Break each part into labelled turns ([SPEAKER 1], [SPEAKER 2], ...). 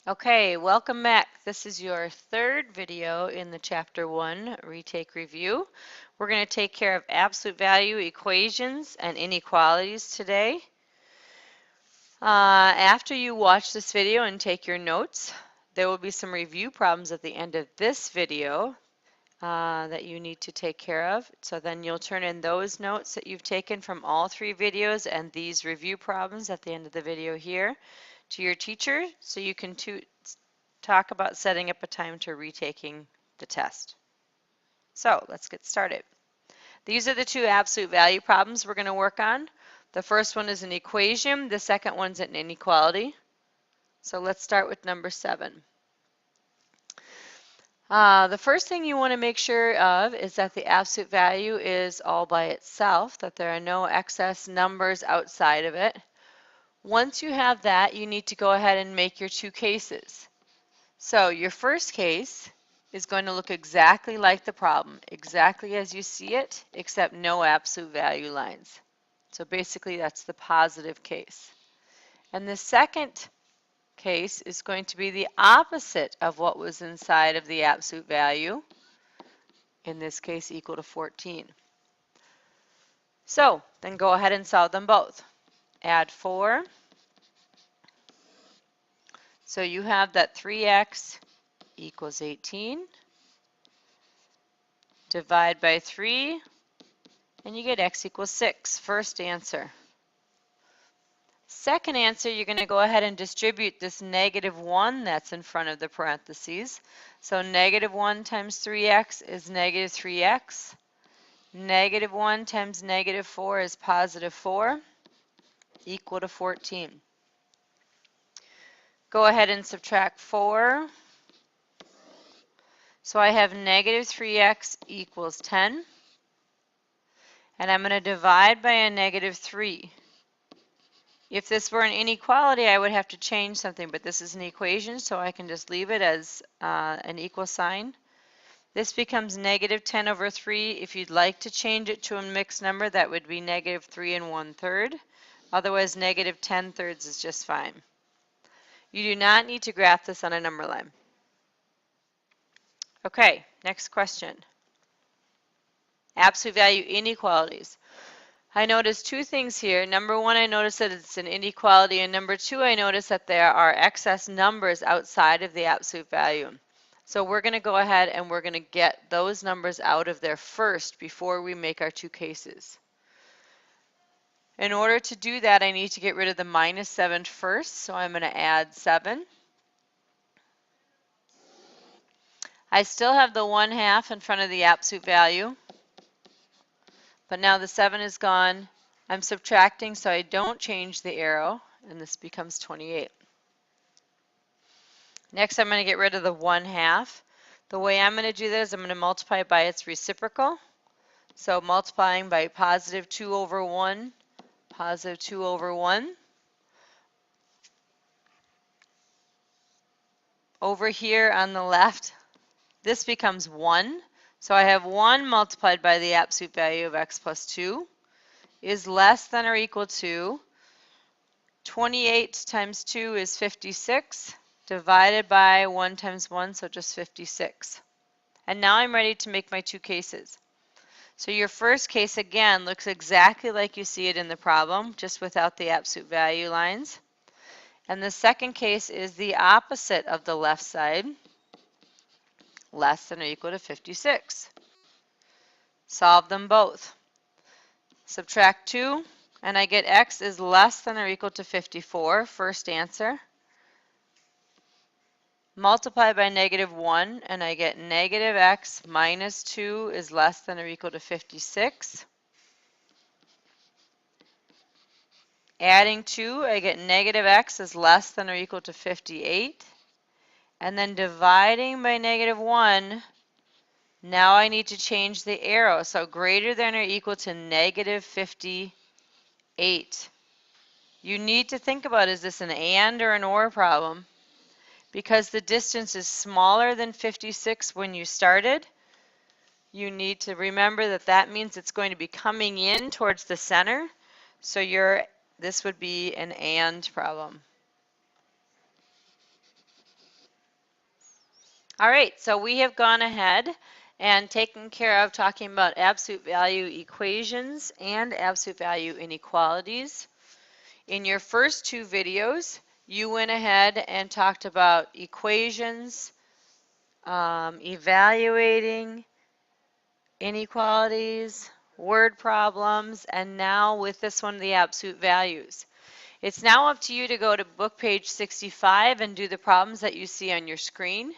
[SPEAKER 1] Okay, welcome back. This is your third video in the Chapter 1 Retake Review. We're going to take care of absolute value equations and inequalities today. After you watch this video and take your notes, there will be some review problems at the end of this video that you need to take care of. So then you'll turn in those notes that you've taken from all three videos and these review problems at the end of the video here to your teacher so you can talk about setting up a time to retaking the test. So let's get started. These are the two absolute value problems we're going to work on. The first one is an equation. The second one's an inequality. So let's start with number 7. The first thing you want to make sure of is that the absolute value is all by itself, that there are no excess numbers outside of it. Once you have that, you need to go ahead and make your two cases. So your first case is going to look exactly like the problem, exactly as you see it, except no absolute value lines. So basically that's the positive case. And the second case is going to be the opposite of what was inside of the absolute value, in this case equal to 14. So then go ahead and solve them both. Add 4. So you have that 3x equals 18. Divide by 3, and you get x equals 6. First answer. Second answer, you're going to go ahead and distribute this -1 that's in front of the parentheses. So -1 times 3x is -3x. -1 times -4 is +4, equal to 14. Go ahead and subtract 4. So I have -3x equals 10. And I'm going to divide by a -3. If this were an inequality, I would have to change something, but this is an equation, so I can just leave it as an equal sign. This becomes -10 over 3. If you'd like to change it to a mixed number, that would be -3 1/3. Otherwise, -10/3 is just fine. You do not need to graph this on a number line. Okay, next question. Absolute value inequalities. I noticed two things here. Number 1, I noticed that it's an inequality, and number 2, I noticed that there are excess numbers outside of the absolute value. So we're going to go ahead and we're going to get those numbers out of there first before we make our two cases. In order to do that, I need to get rid of the -7 first, so I'm going to add 7. I still have the 1/2 in front of the absolute value, but now the 7 is gone. I'm subtracting so I don't change the arrow, and this becomes 28. Next, I'm going to get rid of the 1/2. The way I'm going to do this, I'm going to multiply by its reciprocal. So multiplying by +2 over 1, +2 over 1. Over here on the left, this becomes 1. So I have 1 multiplied by the absolute value of x plus 2 is less than or equal to 28 times 2 is 56, divided by 1 times 1, so just 56. And now I'm ready to make my two cases. So your first case, again, looks exactly like you see it in the problem, just without the absolute value lines. And the second case is the opposite of the left side, less than or equal to 56. Solve them both. Subtract 2, and I get x is less than or equal to 54, first answer. Multiply by -1, and I get -x minus 2 is less than or equal to 56. Adding 2, I get -x is less than or equal to 58. And then dividing by -1, now I need to change the arrow. So greater than or equal to -58. You need to think about, is this an and or an or problem? Because the distance is smaller than 56 when you started, you need to remember that that means it's going to be coming in towards the center. So this would be an and problem. All right, so we have gone ahead and taken care of talking about absolute value equations and absolute value inequalities. In your first two videos, you went ahead and talked about equations, evaluating inequalities, word problems, and now with this one, the absolute values. It's now up to you to go to book page 65 and do the problems that you see on your screen.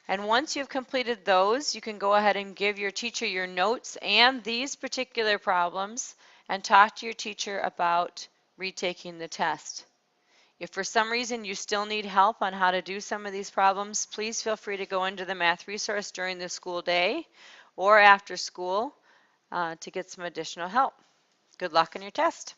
[SPEAKER 1] And once you've completed those, you can go ahead and give your teacher your notes and these particular problems and talk to your teacher about retaking the test. If for some reason you still need help on how to do some of these problems, please feel free to go into the math resource during the school day or after school to get some additional help. Good luck on your test.